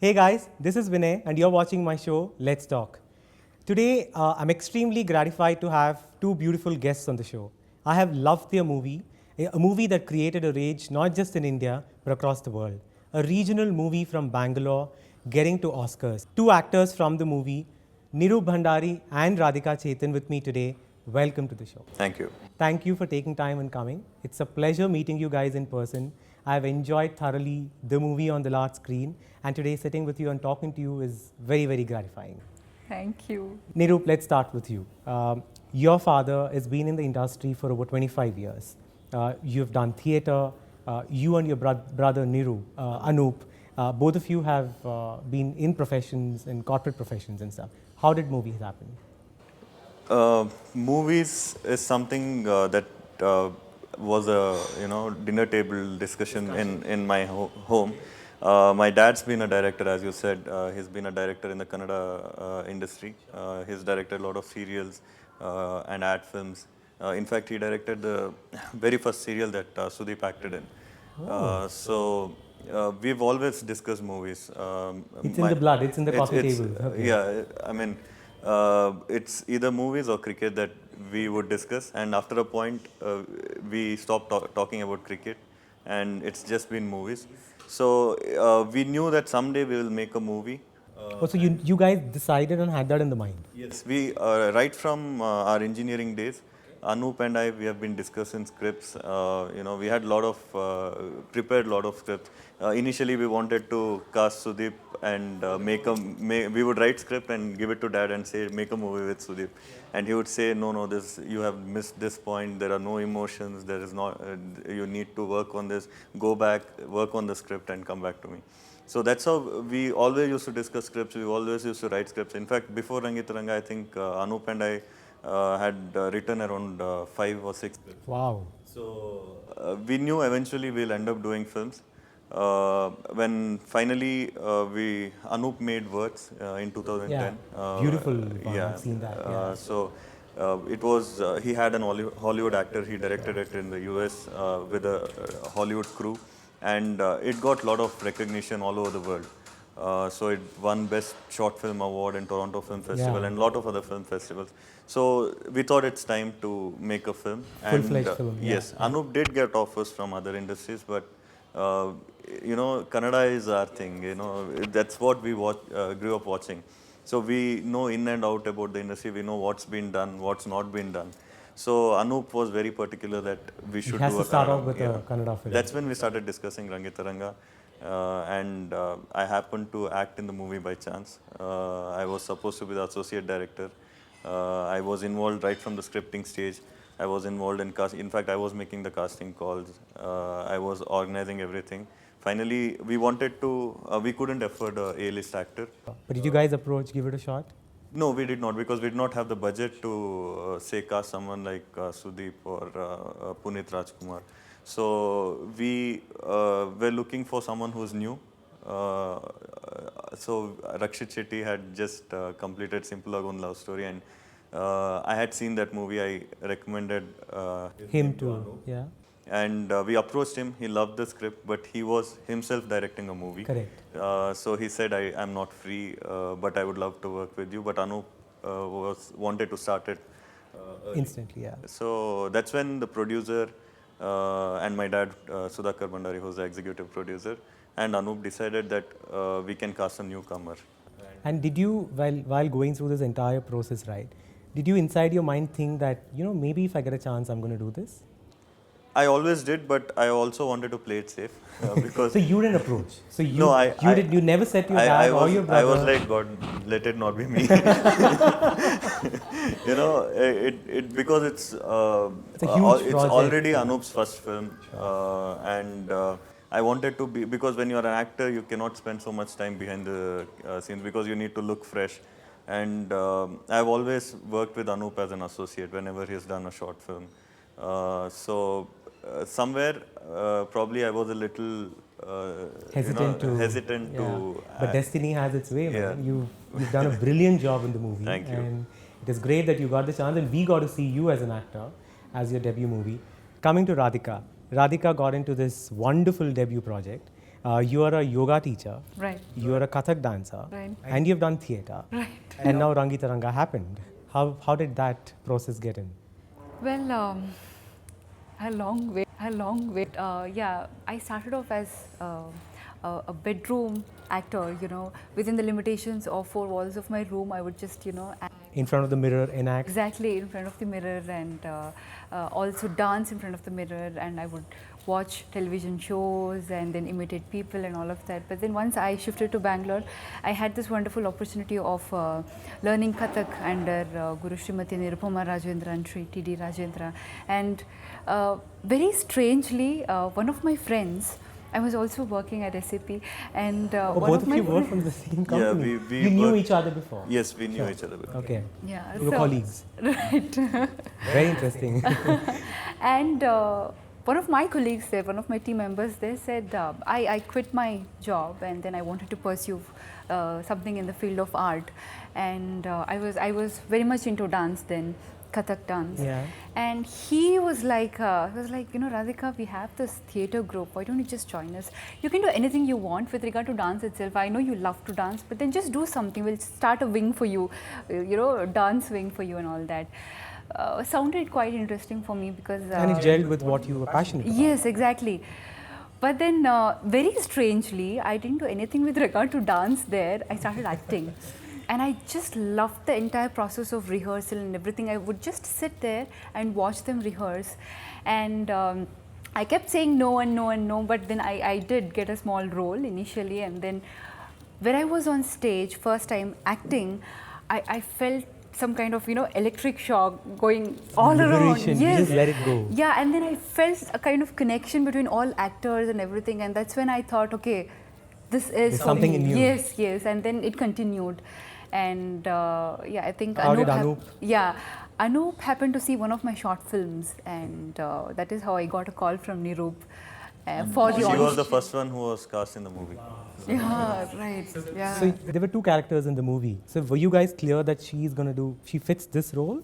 Hey guys, this is Vinay and you're watching my show, Let's Talk. Today, I'm extremely gratified to have two beautiful guests on the show. I have loved their movie, a movie that created a rage not just in India, but across the world. A regional movie from Bangalore getting to Oscars. Two actors from the movie, Nirup Bhandari and Radhika Chetan with me today. Welcome to the show. Thank you. Thank you for taking time and coming. It's a pleasure meeting you guys in person. I've enjoyed thoroughly the movie on the large screen, and today sitting with you and talking to you is very, very gratifying. Thank you. Nirup, let's start with you. Your father has been in the industry for over 25 years. You've done theatre. You and your brother Nirup, Anup, both of you have been in professions, in corporate professions and stuff. How did movies happen? Movies is something that was a dinner table discussion in my home. My dad's been a director, as you said. He's been a director in the Kannada industry. He's directed a lot of serials and ad films. In fact, he directed the very first serial that Sudeep acted in. We've always discussed movies. It's in the blood. It's in the coffee table. Okay. Yeah, I mean, it's either movies or cricket that we would discuss, and after a point, we stopped talking about cricket, and it's just been movies. So we knew that someday we will make a movie. So you guys decided and had that in the mind? Yes, we right from our engineering days, Anup and I, we have been discussing scripts. We had prepared a lot of scripts. Initially, we wanted to cast Sudeep and we would write script and give it to dad and say, make a movie with Sudeep. And he would say, no, you have missed this point. There are no emotions. There is not, you need to work on this. Go back, work on the script and come back to me. So that's how we always used to discuss scripts. We always used to write scripts. In fact, before Rangitaranga, I think Anup and I had written around 5 or 6 scripts. Wow. So we knew eventually we'll end up doing films. When finally Anup made Words in 2010. Yeah. Beautiful one. Yeah. I've seen that. Yeah. It was, he had an Hollywood actor. He directed it in the US with a Hollywood crew. And it got a lot of recognition all over the world. So it won Best Short Film Award in Toronto Film Festival and a lot of other film festivals. So we thought it's time to make a film. Full-fledged film. Yes, Anup did get offers from other industries, but Kannada is our thing. That's what we grew up watching. So we know in and out about the industry. We know what's been done, what's not been done. So Anup was very particular that we should do a Kannada. He has to start off with a Kannada film. That's when we started discussing Rangitaranga. And I happened to act in the movie by chance. I was supposed to be the associate director. I was involved right from the scripting stage. I was involved in casting. In fact, I was making the casting calls. I was organizing everything. Finally, we couldn't afford a A-list actor. But did you guys give it a shot? No, we did not, because we did not have the budget to cast someone like Sudeep or Punit Rajkumar. So we were looking for someone who's new. So Rakshit Shetty had just completed Simple Lagoon Love Story, and I had seen that movie. I recommended him too. Yeah. And we approached him. He loved the script, but he was himself directing a movie. Correct. So he said, I'm not free, but I would love to work with you. But Anup wanted to start it instantly. Yeah. So that's when the producer and my dad, Sudhakar Bhandari, who's the executive producer, and Anup decided that we can cast a newcomer. And did you, while going through this entire process, right, did you inside your mind think that, maybe if I get a chance, I'm going to do this? I always did, but I also wanted to play it safe because. So you didn't approach. So you no, you never said to your dad or your brother. I was like, God, let it not be me. Because it's a huge it's already Anup's first film, and I wanted to be, because when you're an actor, you cannot spend so much time behind the scenes because you need to look fresh. And I've always worked with Anup as an associate whenever he's done a short film. Somewhere probably I was a little hesitant to. But destiny has its way, man. Yeah. You've done a brilliant job in the movie. Thank you. And it is great that you got the chance, and we got to see you as an actor, as your debut movie. Coming to Radhika. Radhika got into this wonderful debut project, You are a yoga teacher. Right. You are a Kathak dancer. Right. And you've done theatre. Right. And now Rangitaranga happened. How did that process get in? Well, a long way. Yeah, I started off as a bedroom actor. Within the limitations of four walls of my room, I would just act In front of the mirror, enact. exactly in front of the mirror, and also dance in front of the mirror, and I would watch television shows and then imitate people and all of that. But then once I shifted to Bangalore, I had this wonderful opportunity of learning Kathak under Guru Srimati Nirupama Rajendra and Sri T.D. Rajendra. And very strangely, one of my friends, I was also working at SAP, and one Both of of my you work from the same company. we You knew worked- each other before. Yes, we knew each other before. Okay. yeah, You were colleagues. Right. Very interesting. And one of my colleagues there, one of my team members there said, I quit my job and then I wanted to pursue something in the field of art. And I was very much into dance then, Kathak dance. Yeah. And he was like, Radhika, we have this theatre group. Why don't you just join us? You can do anything you want with regard to dance itself. I know you love to dance, but then just do something. We'll start a wing for you, dance wing for you and all that. Sounded quite interesting for me because And it gelled with what you were passionate about. yes, exactly. But then very strangely, I didn't do anything with regard to dance there. I started acting. And I just loved the entire process of rehearsal and everything. I would just sit there and watch them rehearse. And I kept saying no and no and no, but then I did get a small role initially. And then when I was on stage, first time acting, I felt some kind of electric shock going all around. Liberation, you just let it go. Yeah, and then I felt a kind of connection between all actors and everything, and that's when I thought, okay, this is There's for something me. in you. Yes, and then it continued, and yeah, I think How did Anup. Anup? Anup happened to see one of my short films, and that is how I got a call from Nirup for the She audition. was the first one who was cast in the movie. Yeah, right. Yeah. So there were two characters in the movie. So were you guys clear that she fits this role?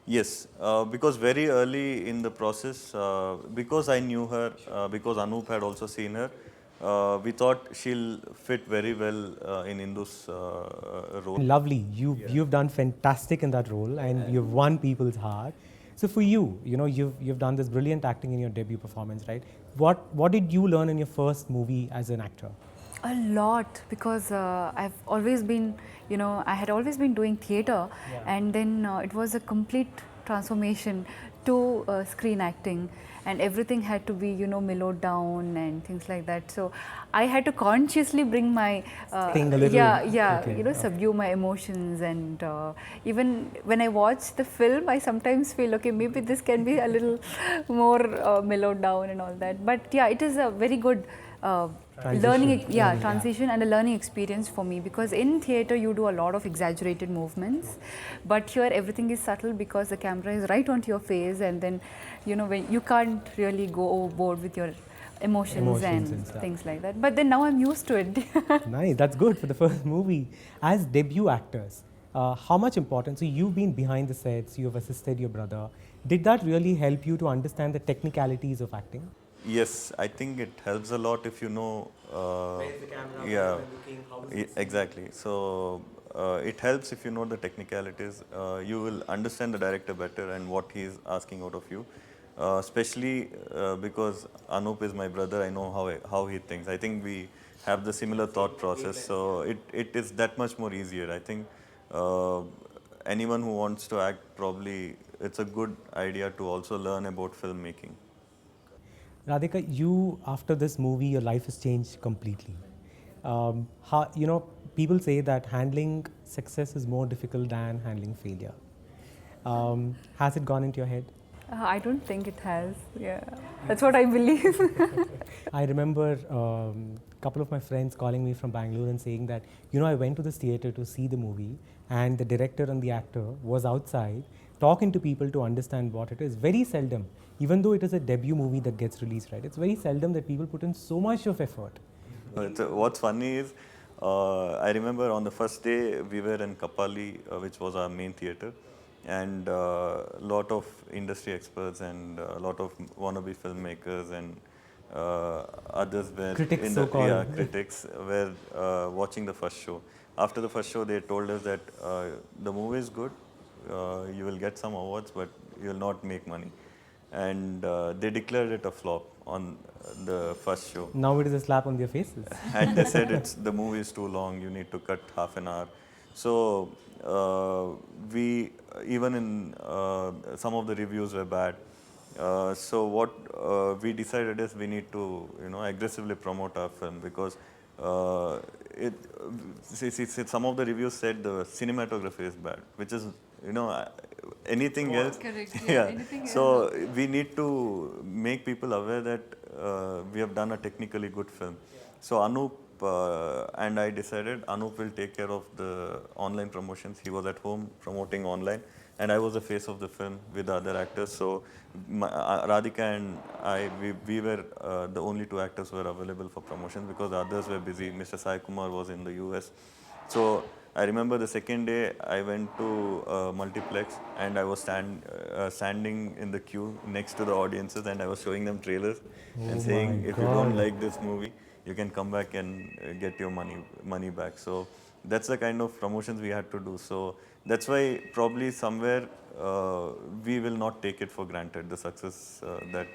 Yes, because very early in the process, because I knew her, because Anup had also seen her, we thought she'll fit very well in Indu's role. Lovely. You've done fantastic in that role, and you've won people's heart. So for you, you've done this brilliant acting in your debut performance, right? What did you learn in your first movie as an actor? A lot, because I've always been, I had always been doing theatre, and then it was a complete transformation to screen acting, and everything had to be, mellowed down and things like that. So I had to consciously bring my, Sting a little. Okay. subdue my emotions, and even when I watch the film, I sometimes feel, okay, maybe this can be a little more mellowed down and all that. But yeah, it is a very good transition and a learning experience for me, because in theatre you do a lot of exaggerated movements, but here everything is subtle because the camera is right onto your face, and then when you can't really go overboard with your emotions and stuff. things like that. But then now I'm used to it. Nice, that's good for the first movie. As debut actors, how much importance? So you've been behind the sets, you've assisted your brother. Did that really help you to understand the technicalities of acting? Yes, I think it helps a lot if you know. Where's the camera? Yeah, Where am I looking? How is this exactly. So it helps if you know the technicalities. You will understand the director better and what he is asking out of you. Especially because Anup is my brother, I know how he thinks. I think we have the similar thought process, so it is that much more easier. I think anyone who wants to act, probably it's a good idea to also learn about filmmaking. Radhika, after this movie, your life has changed completely. People say that handling success is more difficult than handling failure. Has it gone into your head? I don't think it has. Yeah, that's what I believe. I remember a couple of my friends calling me from Bangalore and saying that, I went to this theatre to see the movie, and the director and the actor was outside talking to people to understand what it is. Very seldom, even though it is a debut movie that gets released, right? It's very seldom that people put in so much of effort. What's funny is, I remember on the first day we were in Kapali, which was our main theatre, and a lot of industry experts and a lot of wannabe filmmakers and others were Critics, in the so-called. critics were watching the first show. After the first show, they told us that the movie is good, you will get some awards, but you will not make money. And they declared it a flop on the first show. Now it is a slap on their faces. And they said the movie is too long, you need to cut half an hour. So we even in some of the reviews were bad. So what we decided is we need to aggressively promote our film because it some of the reviews said the cinematography is bad, which is you know uh, anything else. Correct. Yeah. Anything So else? we need to make people aware that we have done a technically good film. So Anup and I decided Anup will take care of the online promotions. He was at home promoting online, and I was the face of the film with the other actors. So Radhika and I, we were the only two actors who were available for promotions because the others were busy. Mr. Sai Kumar was in the US. So I remember the second day I went to multiplex and I was standing in the queue next to the audiences and I was showing them trailers and Oh saying, my if you don't God. like this movie, you can come back and get your money back. So that's the kind of promotions we had to do. So that's why probably somewhere we will not take it for granted, the success that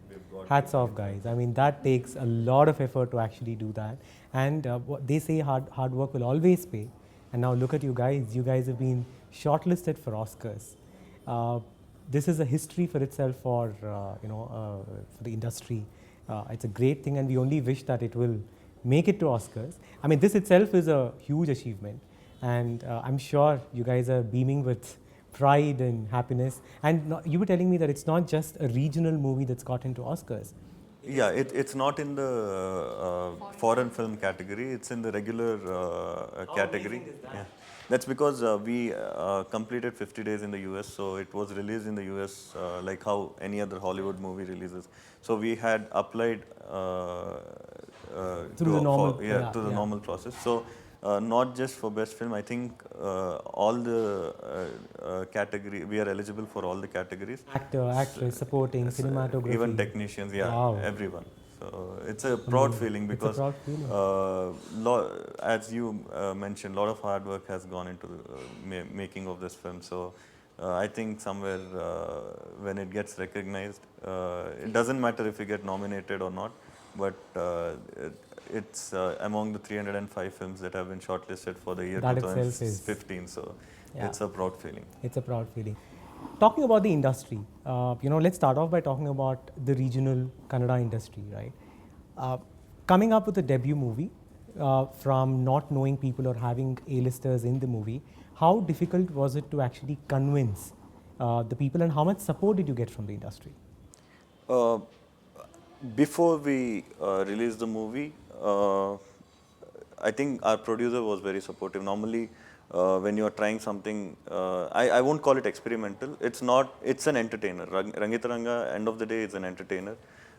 we've got. Hats off, guys. I mean, that takes a lot of effort to actually do that. And what they say hard work will always pay. And now look at you guys. You guys have been shortlisted for Oscars. This is a history for itself for the industry. It's a great thing, and we only wish that it will make it to Oscars. I mean, this itself is a huge achievement, and I'm sure you guys are beaming with pride and happiness. And you were telling me that it's not just a regional movie that's got into Oscars. Yeah, it's not in the foreign film category. It's in the regular category. Yeah, that's because we completed 50 days in the US, so it was released in the US like how any other Hollywood movie releases. So we had applied Through the normal, to the normal process. So not just for best film, I think all the category we are eligible for all the categories. Actor, actress, supporting, cinematography. Even technicians, yeah, Wow. everyone. So it's a proud feeling It's a because, proud feeling. as you mentioned, a lot of hard work has gone into the making of this film. So I think somewhere when it gets recognized, it doesn't matter if you get nominated or not, but it's among the 305 films that have been shortlisted for the year That itself is- 2015. So Yeah. it's a proud feeling. It's a proud feeling. Talking about the industry, let's start off by talking about the regional Kannada industry, right? Coming up with a debut movie from not knowing people or having A-listers in the movie, how difficult was it to actually convince the people, and how much support did you get from the industry? Before we released the movie, I think our producer was very supportive. Normally, when you are trying something, I won't call it experimental. It's not. It's an entertainer. Rangitaranga, end of the day, is an entertainer.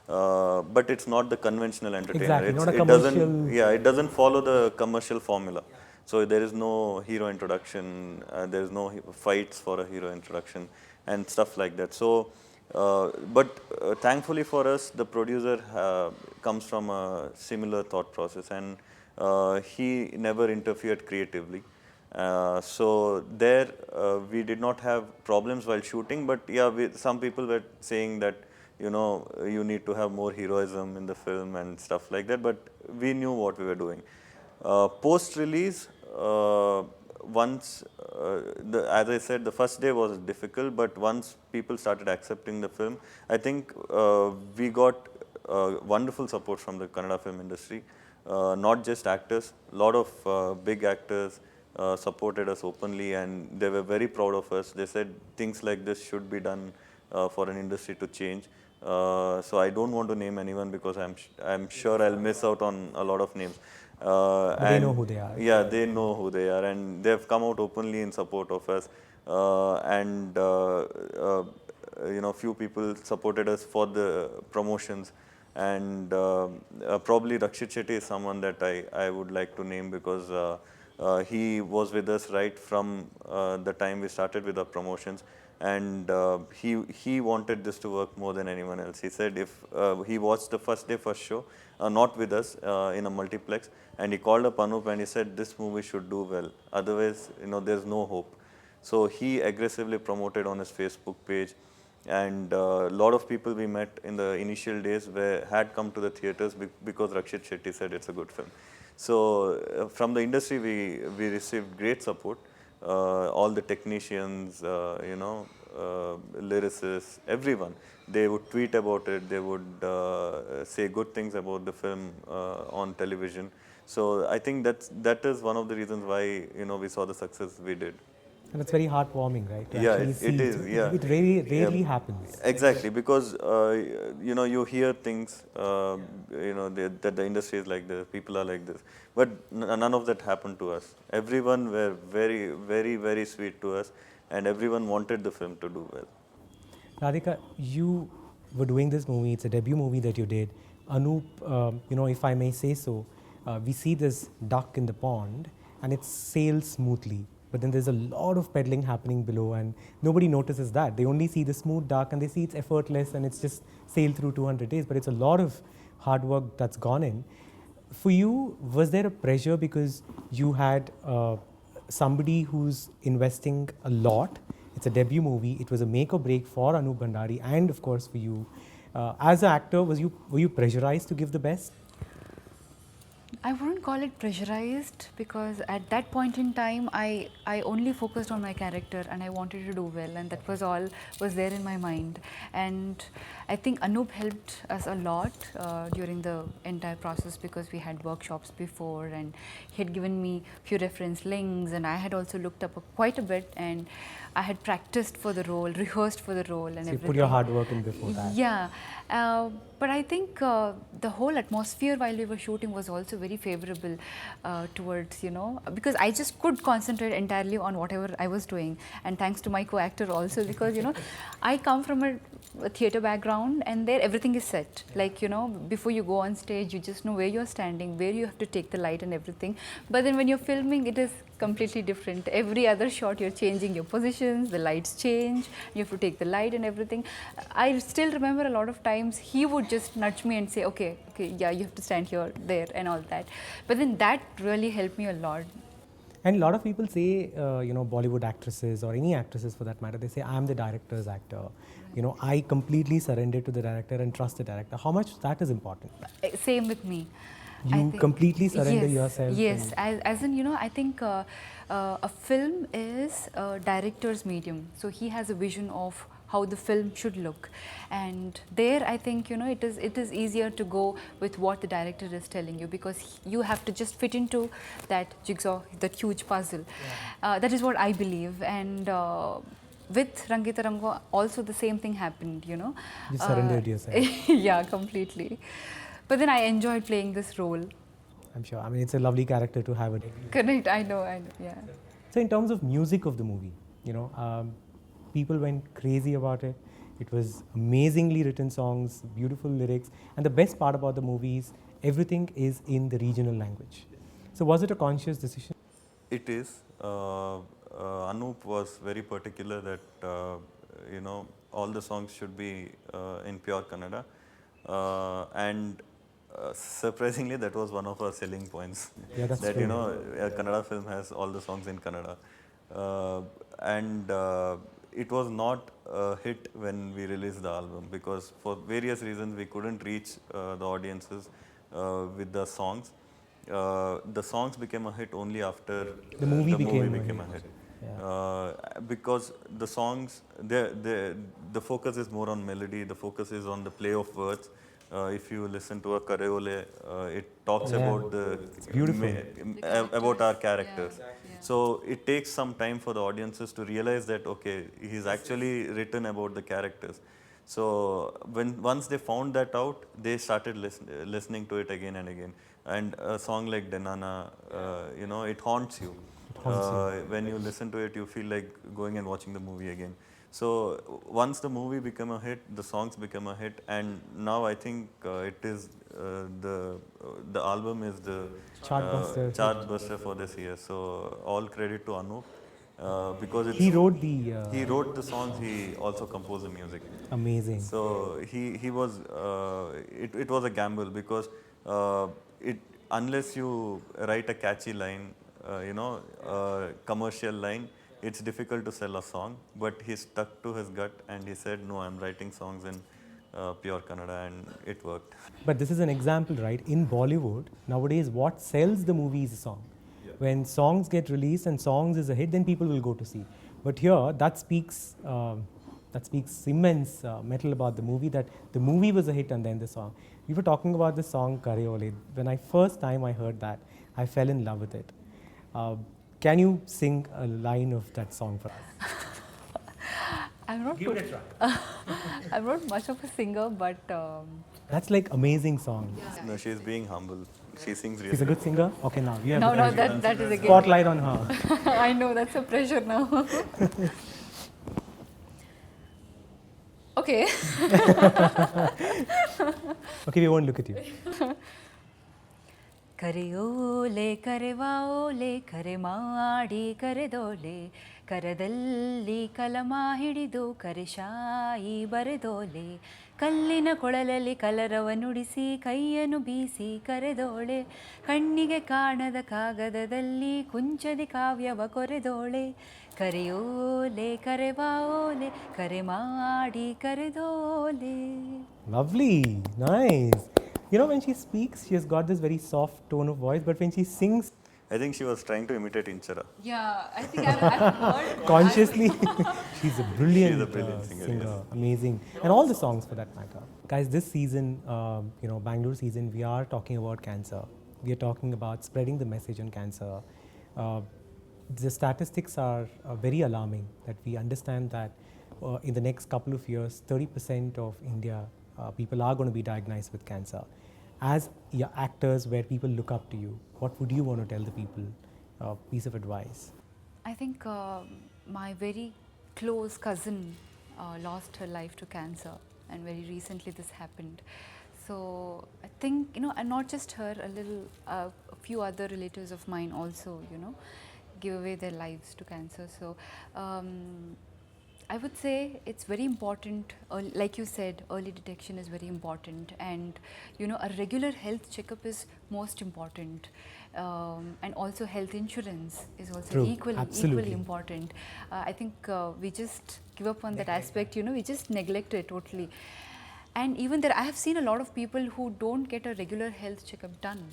But it's not the conventional entertainer. Exactly, not a it doesn't. commercial- Yeah, it doesn't follow the commercial formula. So there is no hero introduction. There is no fights for a hero introduction and stuff like that. So. But thankfully for us, the producer comes from a similar thought process, and he never interfered creatively. So there we did not have problems while shooting, but yeah, some people were saying that you need to have more heroism in the film and stuff like that. But we knew what we were doing. Post-release, once, as I said, the first day was difficult, but once people started accepting the film, I think we got wonderful support from the Kannada film industry. Not just actors, a lot of big actors supported us openly, and they were very proud of us. They said things like this should be done for an industry to change. So I don't want to name anyone because I'm sure I'll miss out on a lot of names. But they know who they are. Yeah, they know who they are, and they've come out openly in support of us. Few people supported us for the promotions, and probably Rakshit Shetty is someone that I would like to name because He was with us right from the time we started with our promotions, and he wanted this to work more than anyone else. He said if he watched the first day, first show, not with us in a multiplex, and he called up Anup and he said this movie should do well. Otherwise, there's no hope. So he aggressively promoted on his Facebook page, and a lot of people we met in the initial days had come to the theaters because Rakshit Shetty said it's a good film. So from the industry, we received great support. All the technicians, lyricists, everyone, they would tweet about it. They would say good things about the film on television. So I think that is one of the reasons why we saw the success we did. And it's very heartwarming, right? To Yeah, actually see it is. Yeah, it really yeah, rarely happens. exactly, because you hear things, that the industry is like this, people are like this, but none of that happened to us. Everyone were very, very, very sweet to us, and everyone wanted the film to do well. Radhika, you were doing this movie. It's a debut movie that you did. Anup, if I may say so, we see this duck in the pond and it sails smoothly. But then there's a lot of pedaling happening below and nobody notices that. They only see the smooth duck and they see it's effortless and it's just sailed through 200 days. But it's a lot of hard work that's gone in. For you, was there a pressure because you had somebody who's investing a lot? It's a debut movie. It was a make or break for Anup Bhandari and of course for you. As an actor, were you pressurized to give the best? I wouldn't call it pressurized because at that point in time I only focused on my character and I wanted to do well, and that was all was there in my mind. And I think Anup helped us a lot during the entire process because we had workshops before and he had given me few reference links, and I had also looked up quite a bit, and I had practiced for the role, rehearsed for the role and So everything. you put your hard work in before that. Yeah, but I think the whole atmosphere while we were shooting was also very favorable towards, because I just could concentrate entirely on whatever I was doing, and thanks to my co-actor also, because I come from a theatre background and there everything is set. Like, before you go on stage, you just know where you're standing, where you have to take the light and everything. But then when you're filming, it is completely different. Every other shot you're changing your positions, the lights change, you have to take the light and everything. I still remember a lot of times he would just nudge me and say, okay, yeah, you have to stand here, there and all that. But then that really helped me a lot. And a lot of people say, Bollywood actresses or any actresses for that matter, they say, I'm the director's actor. I completely surrender to the director and trust the director. How much that is important? Same with me. You completely surrender yes, yourself. Yes, as in, I think a film is a director's medium. So he has a vision of how the film should look, and there I think it is easier to go with what the director is telling you, because you have to just fit into that jigsaw, that huge puzzle. Yeah. That is what I believe, and with Rangitaranga also the same thing happened. You surrendered yourself. Yeah, completely. But then I enjoyed playing this role. I'm sure. I mean, it's a lovely character to have it. Correct. I know. Yeah. So in terms of music of the movie, people went crazy about it. It was amazingly written songs, beautiful lyrics, and the best part about the movie is everything is in the regional language. So was it a conscious decision? It is. Anup was very particular that all the songs should be in pure Kannada, and surprisingly, that was one of our selling points. Yeah, that's that true. a Kannada film has all the songs in Kannada, and it was not a hit when we released the album because for various reasons we couldn't reach the audiences with the songs. The songs became a hit only after the movie became a hit. Yeah. Because the songs, the focus is more on melody, the focus is on the play of words. If you listen to a Kareole, it talks about about our characters. Yeah. So it takes some time for the audiences to realize that okay, he's actually written about the characters. So once they found that out, they started listening to it again and again. And a song like Denana, it haunts you. When you listen to it, you feel like going and watching the movie again. So once the movie became a hit, the songs became a hit, and now I think it is the album is the Chartbuster. chart buster for this year. So all credit to Anup because it's He wrote the he wrote the songs. He also composed the music. amazing. So he was it was a gamble because it unless you write a catchy line, commercial line, it's difficult to sell a song. But he stuck to his gut and he said, "No, I'm writing songs in pure Kannada," and it worked. But this is an example, right? In Bollywood, nowadays, what sells the movie is a song. When songs get released and songs is a hit, then people will go to see. But here, that speaks immense metal about the movie, that the movie was a hit and then the song. We were talking about the song Kareole. When I first time I heard that, I fell in love with it. Can you sing a line of that song for us? I'm not Give it a try. I'm not much of a singer, but That's like amazing song. No, she's being humble. She sings really She's a good singer? Okay, now you have no, the no, pressure. that is again. Spotlight on her. I know that's a pressure now. Okay. Okay, we won't look at you. ಕರೆಯೋಲೆ ಕರೆವಾೋಲೆ ಕರೆ ಮಾಡಿ ಕರೆದೋಲೆ ಕರದಲ್ಲಿ ಕಲಮ ಹಿಡಿದು ಕರೆಶಾಯಿ ಬರೆದೋಲೆ ಕಲ್ಲಿನ ಕೊಳಲಲ್ಲಿ ಕಲರವ ನುಡಿಸಿ ಕೈಯನ್ನು ಬೀಸಿ ಕರೆದೋಳೆ ಕಣ್ಣಿಗೆ ಕಾಣದ ಕಾಗದದಲ್ಲಿ ಕುಂಚದಿ ಕಾವ್ಯವ ಕೊರೆದೋಳೆ ಕರೆಯೋಲೆ ಕರೆವಾೋಲೆ ಕರೆ ಮಾಡಿ ಕರೆದೋಲೆ. Lovely, nice. You know, when she speaks, she has got this very soft tone of voice, but when she sings I think she was trying to imitate Inchara. Yeah, I think I've heard consciously, she's a brilliant, singer, singer, amazing, and all the songs for that matter. Guys, this season, Bangalore season, we are talking about cancer. We are talking about spreading the message on cancer. The statistics are very alarming, that we understand that in the next couple of years, 30% of India people are going to be diagnosed with cancer. As actors where people look up to you, what would you want to tell the people? Piece of advice. I think my very close cousin lost her life to cancer, and very recently this happened. So I think, and not just her, a few other relatives of mine also, give away their lives to cancer. So I would say it's very important, like you said, early detection is very important, and a regular health checkup is most important, and also health insurance is also True, equally absolutely. important. I think we just give up on that aspect, we just neglect it totally. And even there, I have seen a lot of people who don't get a regular health checkup done.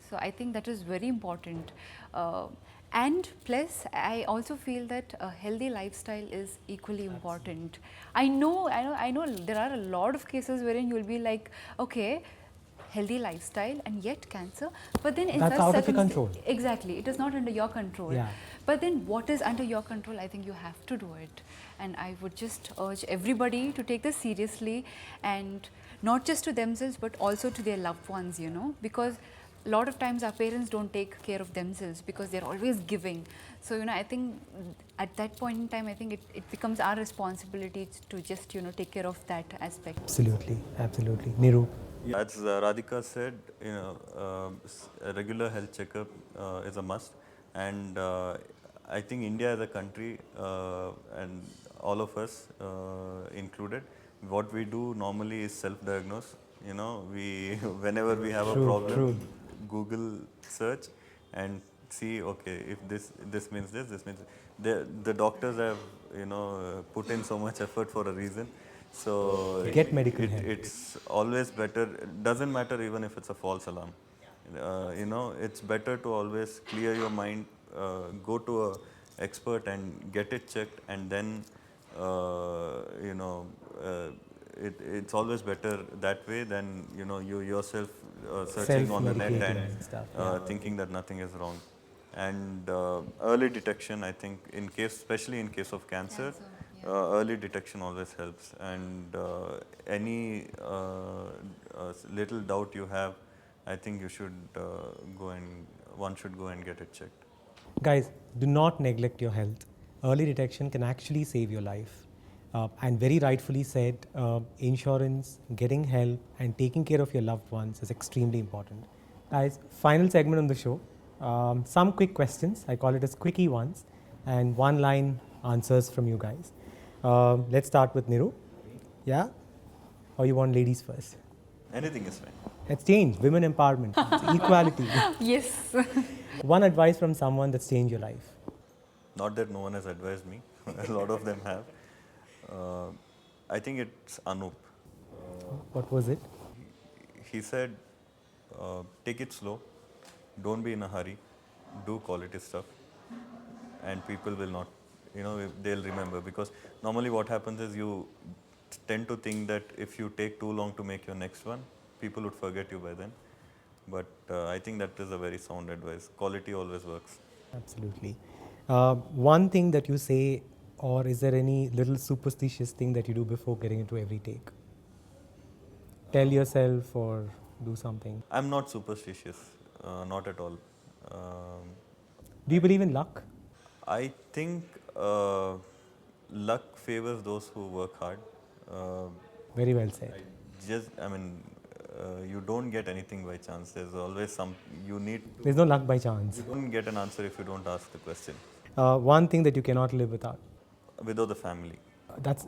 So I think that is very important. And plus, I also feel that a healthy lifestyle is equally important. I know there are a lot of cases wherein you will be like, okay, healthy lifestyle and yet cancer, but then in That's such out of your circumst- control. Exactly, it is not under your control. Yeah. But then what is under your control, I think you have to do it. And I would just urge everybody to take this seriously, and not just to themselves but also to their loved ones, because a lot of times our parents don't take care of themselves because they're always giving. So, I think at that point in time, I think it becomes our responsibility to just, take care of that aspect. Absolutely, absolutely. Nirup. Yeah, as Radhika said, a regular health checkup is a must, and I think India as a country and all of us included, what we do normally is self-diagnose. We whenever we have a True, problem, true. Google search and see, okay, if this means this means the doctors have put in so much effort for a reason. So Get medical help. it's always better. Doesn't matter even if it's a false alarm. It's better to always clear your mind, go to a expert and get it checked, and then it's always better that way than you yourself searching on the net Self-medicating and and stuff, thinking that nothing is wrong. And early detection, I think, especially in case of cancer, early detection always helps. And any little doubt you have, I think you should one should go and get it checked. Guys, do not neglect your health. Early detection can actually save your life. And very rightfully said, insurance, getting help, and taking care of your loved ones is extremely important. Guys, final segment on the show. Some quick questions. I call it as quickie ones, and one line answers from you guys. Let's start with Niru. Yeah? Or you want ladies first? Anything is fine. Let's change. Women empowerment, it's equality. Yes. One advice from someone that's changed your life. Not that no one has advised me. A lot of them have. I think it's Anup. What was it? He said, take it slow, don't be in a hurry, do quality stuff, and people will not, they'll remember. Because normally what happens is you tend to think that if you take too long to make your next one, people would forget you by then. But I think that is a very sound advice. Quality always works. Absolutely. One thing that you say, or is there any little superstitious thing that you do before getting into every take? Tell yourself or do something. I'm not superstitious, not at all. Do you believe in luck? I think luck favors those who work hard. Very well said. You don't get anything by chance. There's always you need to. There's no luck by chance. You don't get an answer if you don't ask the question. One thing that you cannot live without. Without the family.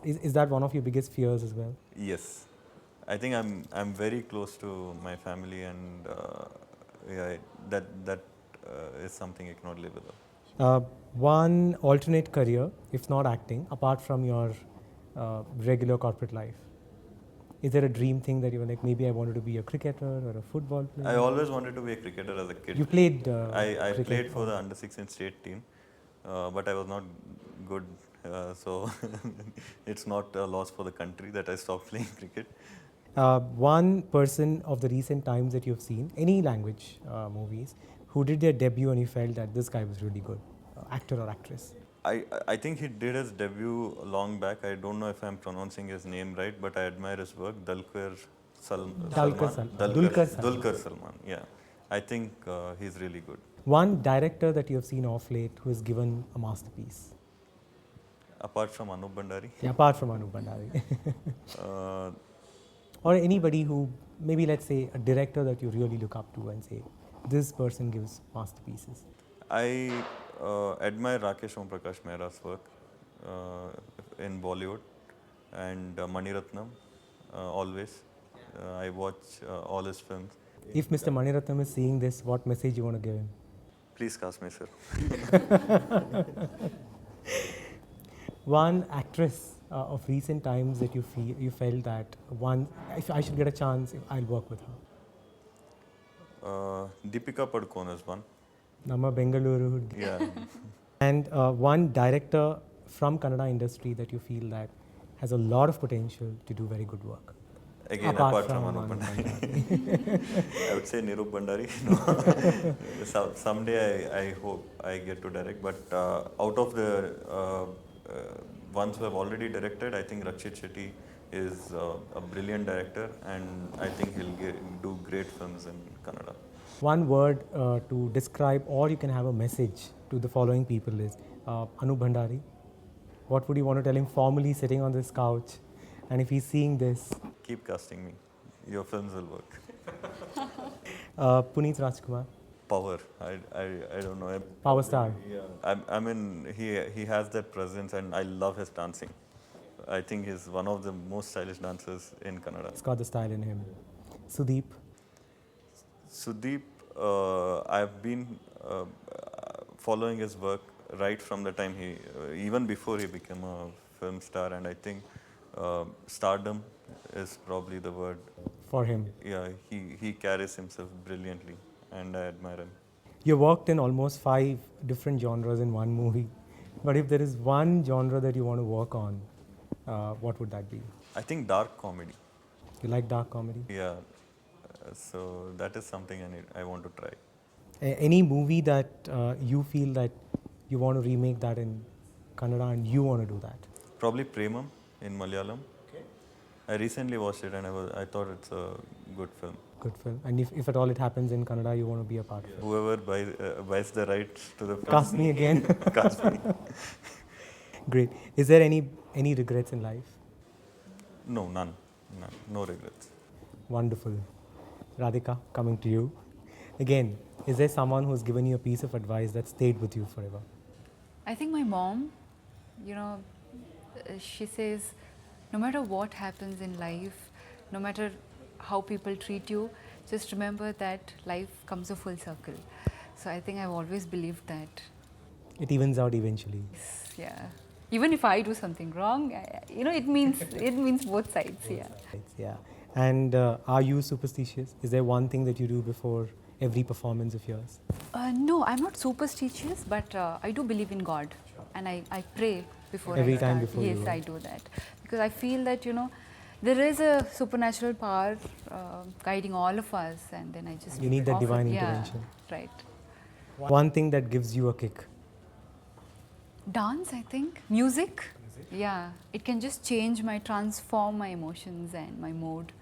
Is that one of your biggest fears as well? Yes. I think I'm very close to my family, and that is something I cannot live without. One alternate career, if not acting, apart from your regular corporate life. Is there a dream thing that you were like, maybe I wanted to be a cricketer or a football player? I always wanted to be a cricketer as a kid. You played I cricket? played for the under-16 state team, but I was not good, so it's not a loss for the country that I stopped playing cricket. One person of the recent times that you've seen, any language movies, who did their debut and you felt that this guy was really good, actor or actress? I think he did his debut long back. I don't know if I'm pronouncing his name right, but I admire his work. Dulquer Salman. Yeah, I think he's really good. One director that you have seen off late who has given a masterpiece? Apart from Anup Bhandari? Yeah, apart from Anup Bhandari. Or anybody who, maybe let's say a director that you really look up to and say, this person gives masterpieces. I admire Rakesh Om Prakash Mehra's work in Bollywood, and Maniratnam always. I watch all his films. If Mr. Maniratnam is seeing this, what message you want to give him? Please cast me, sir. One actress of recent times that you felt that if I should get a chance, I'll work with her. Deepika Padukone is one. Nama Bengaluru. Yeah. And one director from Kannada industry that you feel that has a lot of potential to do very good work. Again, apart from Anup Bhandari. I would say Nirup Bhandari. No. Someday I hope I get to direct, but out of the ones who have already directed, I think Rakshit Shetty is a brilliant director, and I think he'll do great films in Kannada. One word to describe, or you can have a message to the following people is Anup Bhandari. What would you want to tell him formally sitting on this couch? And if he's seeing this, keep casting me. Your films will work. Puneet Rajkumar. Power. I don't know. Power star. Yeah. I mean, he has that presence, and I love his dancing. I think he's one of the most stylish dancers in Kannada. He's got the style in him. Sudeep. Sudeep, I've been following his work right from the time even before he became a film star, and I think stardom is probably the word. For him. Yeah, he carries himself brilliantly, and I admire him. You worked in almost 5 different genres in one movie, but if there is one genre that you want to work on, what would that be? I think dark comedy. You like dark comedy? Yeah, so that is something I want to try. Any movie that you feel that you want to remake that in Kannada and you want to do that? Probably Premam in Malayalam. Okay. I recently watched it and I thought it's a good film. Good film. And if at all it happens in Kannada, you want to be a part of it. Whoever buys the rights to the film, Cast me again. cast me. Great. Is there any regrets in life? No, none. No regrets. Wonderful. Radhika, coming to you. Again, is there someone who's given you a piece of advice that stayed with you forever? I think my mom, you know, she says, no matter what happens in life, no matter how people treat you, just remember that life comes a full circle. So I think I've always believed that. It evens out eventually. Yeah. Even if I do something wrong, you know, it means both sides. Yeah. Yeah. And are you superstitious? Is there one thing that you do before every performance of yours? No, I'm not superstitious, but I do believe in God, and I pray before Every I start. time before Yes, you I do that because I feel that there is a supernatural power guiding all of us, and then I just You need that offer- divine yeah, intervention. Right. One thing that gives you a kick. Dance, I think. Music. Yeah, it can just transform my emotions and my mood.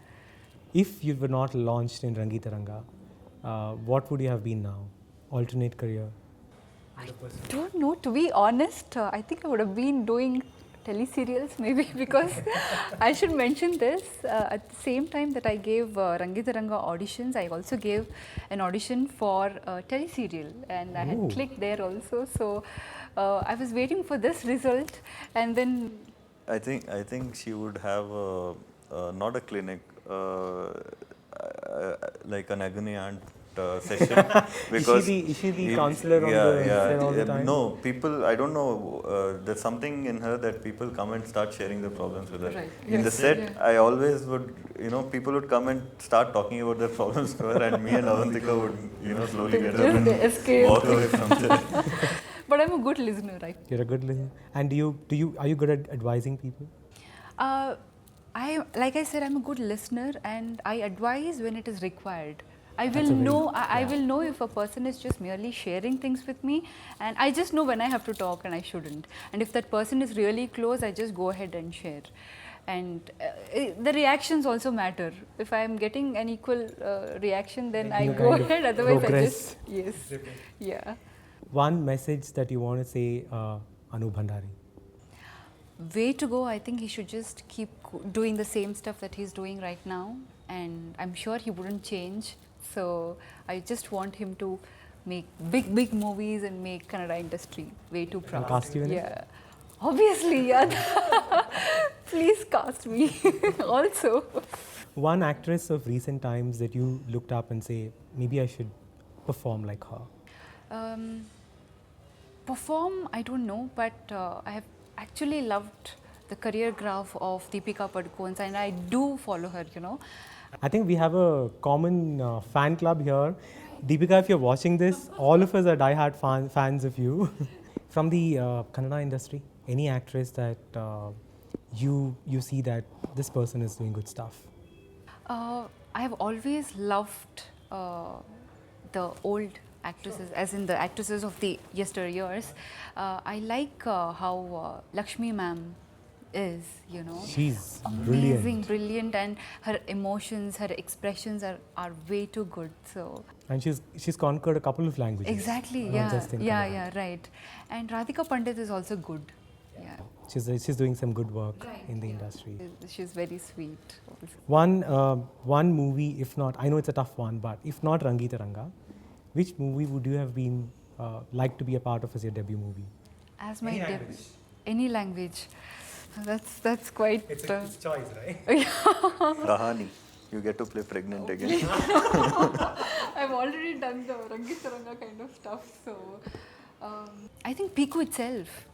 If you were not launched in Rangitaranga, what would you have been now? Alternate career? Don't know, to be honest. I think I would have been doing teleserials maybe because I should mention this. At the same time that I gave Rangitaranga auditions, I also gave an audition for a teleserial, and I Ooh. had clicked there also. So I was waiting for this result, and then I think she would have not a clinic, like an agony aunt session because Is she the counselor on the set all the time? No, people, I don't know, there's something in her that people come and start sharing their problems with her. Right. In the Yes. set, Yeah. I always would, people would come and start talking about their problems to her, and me and Avantika would, slowly get up and escape. walk away from there. But I'm a good listener, right? You're a good listener. And are you good at advising people? Like I said, I'm a good listener, and I advise when it is required. I will That's a very- know. I yeah. will know if a person is just merely sharing things with me, and I just know when I have to talk and I shouldn't. And if that person is really close, I just go ahead and share. And the reactions also matter. If I am getting an equal reaction, then I you go kind of ahead. Otherwise, progress. I just yeah. One message that you want to say, Anu Bhandari. Way to go. I think he should just keep doing the same stuff that he's doing right now, and I'm sure he wouldn't change. So I just want him to make big movies and make Kannada industry way too proud. cast you in it? Yeah, obviously, yeah. Please cast me also. One actress of recent times that you looked up and say, maybe I should perform like her. Perform, I don't know, but I have actually loved the career graph of Deepika Padukone's, and I do follow her, I think we have a common fan club here. Deepika, if you're watching this, all of us are diehard fans of you. From the Kannada industry, any actress that you see that this person is doing good stuff? I have always loved the old actresses, as in the actresses of the yesteryears. I like how Lakshmi ma'am is, She's amazing, brilliant. brilliant, and her emotions, her expressions are way too good. So And she's conquered a couple of languages. exactly, not yeah, just in yeah, Kannada. yeah, right. And Radhika Pandit is also good. Yeah, She's doing some good work in the industry. she's very sweet. Also. One movie, if not, I know it's a tough one, but if not Rangitaranga, which movie would you have been like to be a part of as your debut movie? As my any language. That's quite. choice, right? Rahani, you get to play pregnant again. I've already done the Rangitaranga kind of stuff, so I think Piku itself,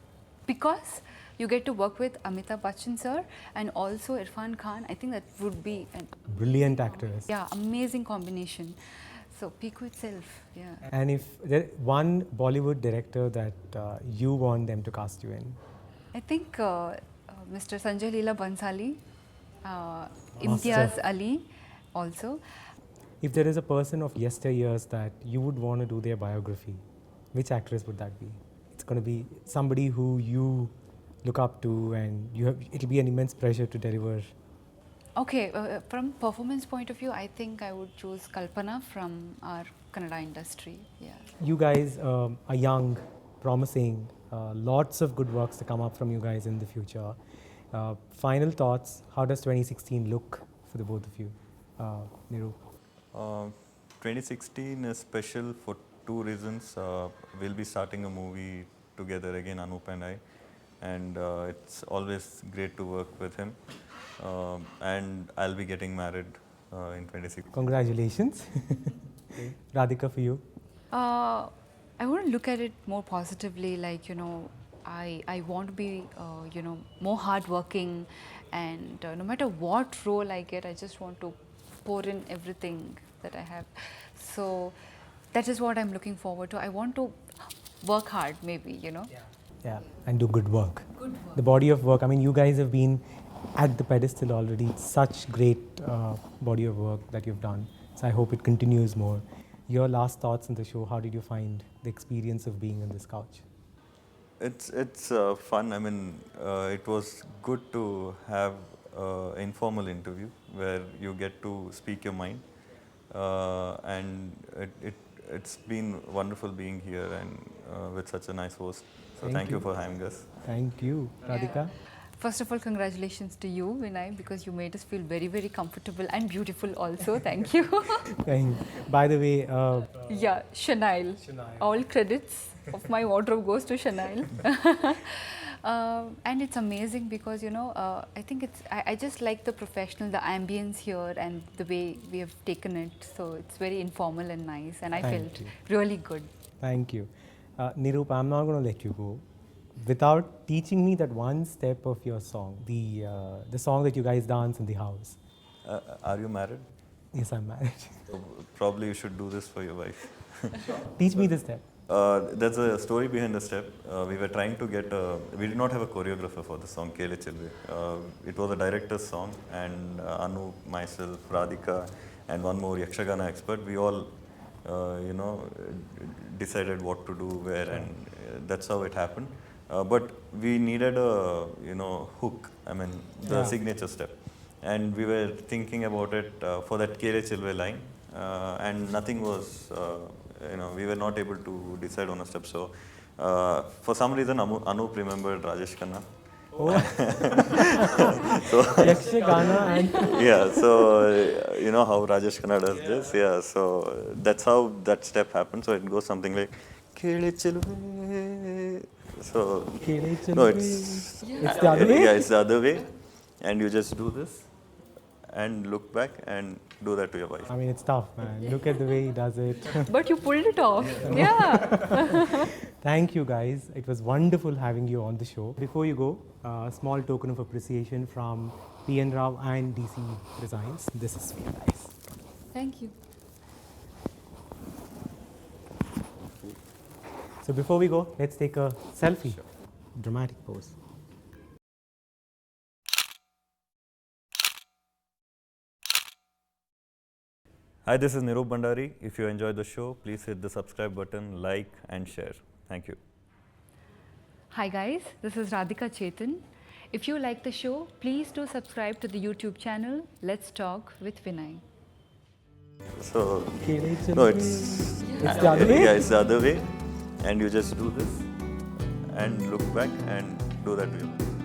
because you get to work with Amitabh Bachchan sir and also Irfan Khan. I think that would be an Brilliant actress. amazing combination. So Piku itself, yeah. And if there one Bollywood director that you want them to cast you in? I think Mr. Sanjay Leela Bansali, Imtiaz Ali also. If there is a person of yesteryears that you would want to do their biography, which actress would that be? It's going to be somebody who you look up to, and it'll be an immense pleasure to deliver. Okay, from performance point of view, I think I would choose Kalpana from our Kannada industry. Yeah. You guys are young, promising, lots of good works to come up from you guys in the future. Final thoughts, how does 2016 look for the both of you? Nirup? Uh, 2016 is special for two reasons. We'll be starting a movie together again, Anup and I, and it's always great to work with him. And I'll be getting married in 2016. Congratulations. Radhika, for you? I want to look at it more positively, like, I want to be, more hardworking, and no matter what role I get, I just want to pour in everything that I have. So that is what I'm looking forward to. I want to work hard, maybe. Yeah, and do good work. The body of work, I mean, you guys have been at the pedestal already. It's such great body of work that you've done. So I hope it continues more. Your last thoughts on the show, how did you find the experience of being on this couch? It's fun. I mean, it was good to have an informal interview where you get to speak your mind, and it's been wonderful being here and with such a nice host. So thank you for having us. Thank you. Radhika? First of all, congratulations to you, Vinay, because you made us feel very, very comfortable and beautiful also. Thank you. By the way, Yeah, Chanel. All credits of my wardrobe goes to Chanel. And it's amazing because, I think I just like the professional, the ambience here and the way we have taken it. So it's very informal and nice, and I Thank felt you. really good. thank you. Nirup, I'm not going to let you go without teaching me that one step of your song, the song that you guys dance in the house. Are you married? Yes, I'm married. So probably you should do this for your wife. Teach me the step. There's a story behind the step. We were trying to get we did not have a choreographer for the song Kele Chilve. It was a director's song, and Anu, myself, Radhika, and one more Yakshagana expert, we all decided what to do where, and that's how it happened. But we needed a hook, I mean the signature step, and we were thinking about it for that Kele Chilve line, and nothing was we were not able to decide on a step. So for some reason Anup remembered Rajesh Khanna. Oh. So, Yakshagana and Yeah, so you know how Rajesh Khanna does this. Yeah, so that's how that step happened. So it goes something like Kele Chilve. So no, it's the other way? Yeah, it's the other way, and you just do this and look back and do that to your wife. I mean, it's tough, man. Look at the way he does it. But you pulled it off. Yeah. Thank you, guys. It was wonderful having you on the show. Before you go, a small token of appreciation from P.N. Rao and DC Designs. This is for you guys. Thank you. So before we go, let's take a selfie. Dramatic pose. Hi, this is Nirup Bhandari. If you enjoyed the show, please hit the subscribe button, like and share. Thank you. Hi guys, this is Radhika Chetan. If you like the show, please do subscribe to the YouTube channel Let's Talk with Vinay. So It's no, it's the other way? Yeah, it's the other way, and you just do this and look back and do that to your wife.